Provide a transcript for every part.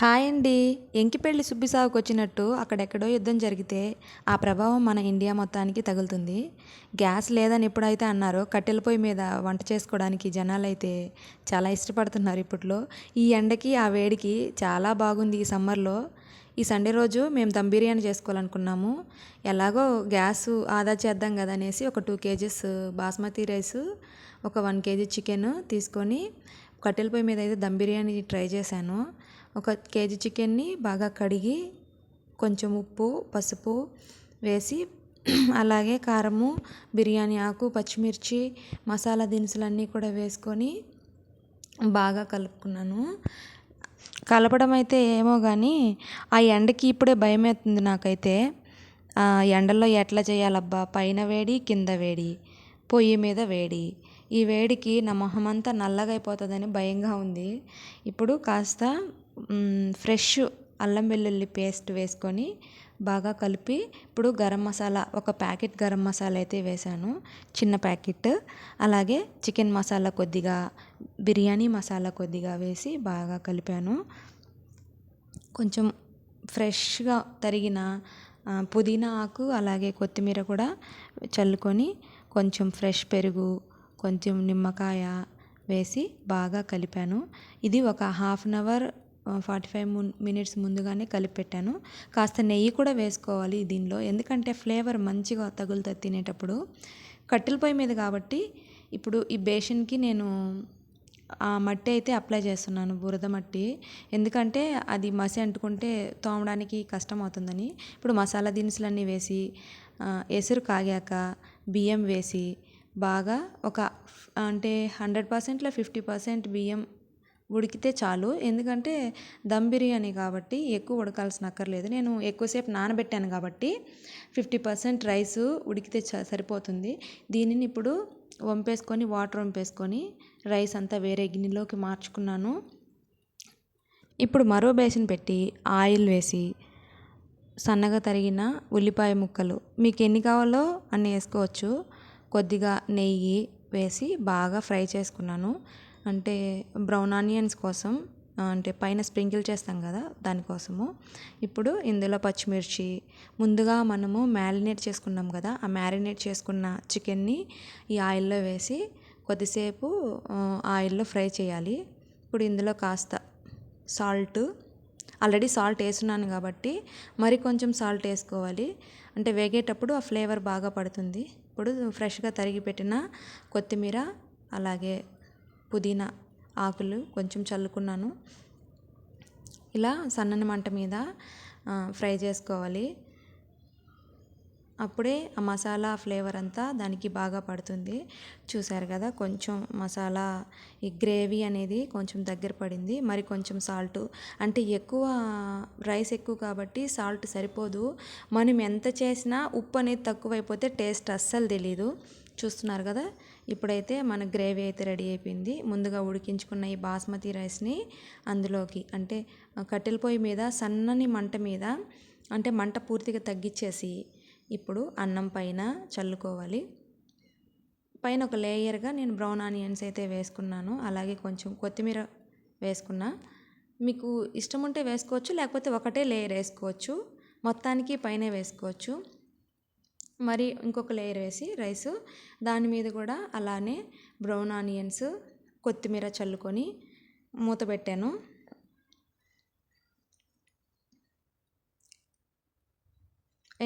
Hi అండి. ఎంకిపెళ్లి సుబ్బి సావుకొచ్చినట్టు అక్కడెక్కడో యుద్ధం జరిగితే ఆ ప్రభావం మన ఇండియా మొత్తానికి తగులుతుంది. గ్యాస్ లేదని ఎప్పుడైతే అన్నారో కట్టెల పొయ్యి మీద వంట చేసుకోవడానికి జనాలైతే చాలా ఇష్టపడుతున్నారు ఇప్పట్లో. ఈ ఎండకి ఆ వేడికి చాలా బాగుంది ఈ సమ్మర్లో. ఈ సండే రోజు మేము దమ్ బిర్యానీ చేసుకోవాలనుకున్నాము. ఎలాగో గ్యాస్ ఆదా చేద్దాం కదా అనేసి ఒక 2 కేజెస్ బాస్మతి రైస్, ఒక 1 కేజీ చికెన్ తీసుకొని కట్టెల పొయ్యి మీద అయితే దమ్ బిర్యానీ ట్రై చేశాను. ఒక కేజీ చికెన్ని బాగా కడిగి కొంచెం ఉప్పు, పసుపు వేసి అలాగే కారము, బిర్యానీ ఆకు, పచ్చిమిర్చి, మసాలా దినుసులన్నీ కూడా వేసుకొని బాగా కలుపుకున్నాను. కలపడం అయితే ఏమో కానీ ఆ ఎండకి ఇప్పుడే భయమవుతుంది నాకైతే. ఆ ఎండల్లో ఎట్లా చేయాలబ్బా, పైన వేడి కింద వేడి, పొయ్యి మీద వేడి, ఈ వేడికి నా మొహం అంతా నల్లగా అయిపోతుందని భయంగా ఉంది. ఇప్పుడు కాస్త ఫ్రెష్ అల్లం వెల్లుల్లి పేస్ట్ వేసుకొని బాగా కలిపి ఇప్పుడు గరం మసాలా, ఒక ప్యాకెట్ గరం మసాలా అయితే వేసాను, చిన్న ప్యాకెట్. అలాగే చికెన్ మసాలా కొద్దిగా, బిర్యానీ మసాలా కొద్దిగా వేసి బాగా కలిపాను. కొంచెం ఫ్రెష్గా తరిగిన పుదీనా ఆకు అలాగే కొత్తిమీర కూడా చల్లుకొని కొంచెం ఫ్రెష్ పెరుగు, కొంచెం నిమ్మకాయ వేసి బాగా కలిపాను. ఇది ఒక 1/2 అవర్ 45 మినిట్స్ ముందుగానే కలిపి పెట్టాను. కాస్త నెయ్యి కూడా వేసుకోవాలి దీనిలో, ఎందుకంటే ఫ్లేవర్ మంచిగా తగులుతుంది తినేటప్పుడు. కట్టెల పొయ్యి మీద కాబట్టి ఇప్పుడు ఈ బేషన్కి నేను ఆ మట్టి అయితే అప్లై చేస్తున్నాను, బురద మట్టి. ఎందుకంటే అది మసి అంటుకుంటే తోమడానికి కష్టం అవుతుందని. ఇప్పుడు మసాలా దినుసులన్నీ వేసి ఎసురు కాగాక బియ్యం వేసి బాగా ఒక అంటే 100%లో 50% బియ్యం ఉడికితే చాలు. ఎందుకంటే దమ్ బిర్యానీ కాబట్టి ఎక్కువ ఉడకాల్సిన అక్కర్లేదు. నేను ఎక్కువసేపు నానబెట్టాను కాబట్టి 50% రైస్ ఉడికితే సరిపోతుంది. దీనిని ఇప్పుడు వంపేసుకొని, వాటర్ వంపేసుకొని రైస్ అంతా వేరే గిన్నెలోకి మార్చుకున్నాను. ఇప్పుడు మరో బేసిన్ పెట్టి ఆయిల్ వేసి సన్నగా తరిగిన ఉల్లిపాయ ముక్కలు, మీకు ఎన్ని కావాలో అన్ని వేసుకోవచ్చు, కొద్దిగా నెయ్యి వేసి బాగా ఫ్రై చేసుకున్నాను. అంటే బ్రౌన్ ఆనియన్స్ కోసం, అంటే పైన స్ప్రింకిల్ చేస్తాం కదా దానికోసము. ఇప్పుడు ఇందులో పచ్చిమిర్చి, ముందుగా మనము మ్యారినేట్ చేసుకున్నాం కదా, ఆ మ్యారినేట్ చేసుకున్న చికెన్ని ఈ ఆయిల్లో వేసి కొద్దిసేపు ఆయిల్లో ఫ్రై చేయాలి. ఇప్పుడు ఇందులో కాస్త సాల్ట్, ఆల్రెడీ సాల్ట్ వేస్తున్నాను కాబట్టి మరి కొంచెం సాల్ట్ వేసుకోవాలి, అంటే వేగేటప్పుడు ఆ ఫ్లేవర్ బాగా పడుతుంది. ఇప్పుడు ఫ్రెష్గా తరిగి పెట్టిన కొత్తిమీర అలాగే పుదీనా ఆకులు కొంచెం చల్లుకున్నాను. ఇలా సన్నని మంట మీద ఫ్రై చేసుకోవాలి. అప్పుడే ఆ మసాలా ఫ్లేవర్ అంతా దానికి బాగా పడుతుంది. చూసారు కదా, కొంచెం మసాలా, ఈ గ్రేవీ అనేది కొంచెం దగ్గర పడింది. మరి కొంచెం సాల్ట్, అంటే ఎక్కువ రైస్ ఎక్కువ కాబట్టి సాల్ట్ సరిపోదు. మనం ఎంత చేసినా ఉప్పు అనేది తక్కువైపోతే టేస్ట్ అస్సలు తెలీదు. చూస్తున్నారు కదా, ఇప్పుడైతే మన గ్రేవీ అయితే రెడీ అయిపోయింది. ముందుగా ఉడికించుకున్న ఈ బాస్మతి రైస్ని అందులోకి, అంటే కట్టెల పొయ్యి మీద సన్నని మంట మీద, అంటే మంట పూర్తిగా తగ్గించేసి ఇప్పుడు అన్నం పైన చల్లుకోవాలి. పైన ఒక లేయర్గా నేను బ్రౌన్ ఆనియన్స్ అయితే వేసుకున్నాను, అలాగే కొంచెం కొత్తిమీర వేసుకున్నా. మీకు ఇష్టం ఉంటే వేసుకోవచ్చు, లేకపోతే ఒకటే లేయర్ వేసుకోవచ్చు, మొత్తానికి పైన వేసుకోవచ్చు. మరి ఇంకొక లేయర్ వేసి రైస్, దాని మీద కూడా అలానే బ్రౌన్ ఆనియన్స్, కొత్తిమీర చల్లుకొని మూత పెట్టాను.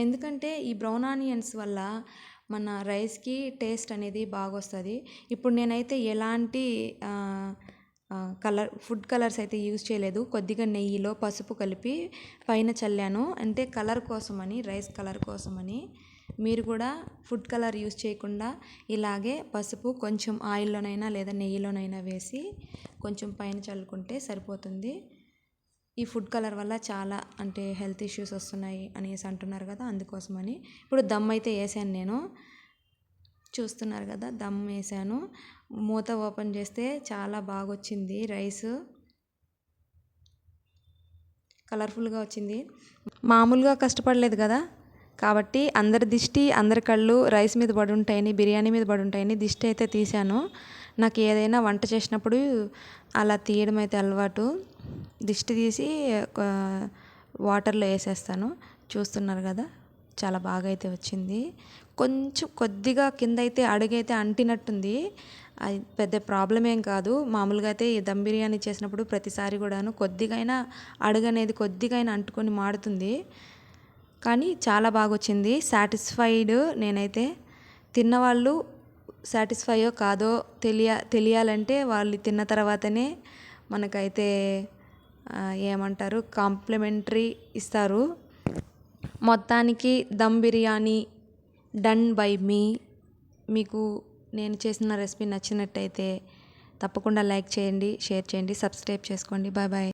ఎందుకంటే ఈ బ్రౌన్ ఆనియన్స్ వల్ల మన రైస్కి టేస్ట్ అనేది బాగా వస్తుంది. ఇప్పుడు నేనైతే ఎలాంటి ఫుడ్ కలర్స్ అయితే యూజ్ చేయలేదు. కొద్దిగా నెయ్యిలో పసుపు కలిపి పైన చల్లాను, అంటే కలర్ కోసమని, రైస్ కలర్ కోసమని. మీరు కూడా ఫుడ్ కలర్ యూజ్ చేయకుండా ఇలాగే పసుపు కొంచెం ఆయిల్లోనైనా లేదా నెయ్యిలోనైనా వేసి కొంచెం పైన చల్లుకుంటే సరిపోతుంది. ఈ ఫుడ్ కలర్ వల్ల చాలా, అంటే హెల్త్ ఇష్యూస్ వస్తున్నాయి అనేసి అంటున్నారు కదా, అందుకోసమని. ఇప్పుడు దమ్ అయితే వేసాను నేను, చూస్తున్నారు కదా, దమ్ వేసాను. మూత ఓపెన్ చేస్తే చాలా బాగా వచ్చింది రైస్, కలర్ఫుల్గా వచ్చింది. మామూలుగా కష్టపడలేదు కదా, కాబట్టి అందరి దిష్టి, అందరి కళ్ళు రైస్ మీద పడి ఉంటాయని, బిర్యానీ మీద పడి ఉంటాయని దిష్టి అయితే తీశాను. నాకు ఏదైనా వంట చేసినప్పుడు అలా తీయడం అయితే అలవాటు. దిష్టి తీసి వాటర్లో వేసేస్తాను. చూస్తున్నారు కదా, చాలా బాగా అయితే వచ్చింది. కొంచెం కొద్దిగా కింద అయితే అడుగైతే అంటినట్టుంది. అది పెద్ద ప్రాబ్లం ఏం కాదు. మామూలుగా అయితే ఈ దమ్ బిర్యానీ చేసినప్పుడు ప్రతిసారి కూడాను కొద్దిగైనా అడుగు అనేది కొద్దిగైనా అంటుకొని మాడుతుంది. కానీ చాలా బాగా వచ్చింది. సాటిస్ఫైడ్ నేనైతే. తిన్నవాళ్ళు సాటిస్ఫైయో కాదో తెలియాలంటే వాళ్ళు తిన్న తర్వాతనే మనకైతే ఏమంటారు, కాంప్లిమెంటరీ ఇస్తారు. మొత్తానికి దమ్ బిర్యానీ డన్ బై మీ. మీకు నేను చేసిన రెసిపీ నచ్చినట్టయితే తప్పకుండా లైక్ చేయండి, షేర్ చేయండి, సబ్స్క్రైబ్ చేసుకోండి. Bye bye.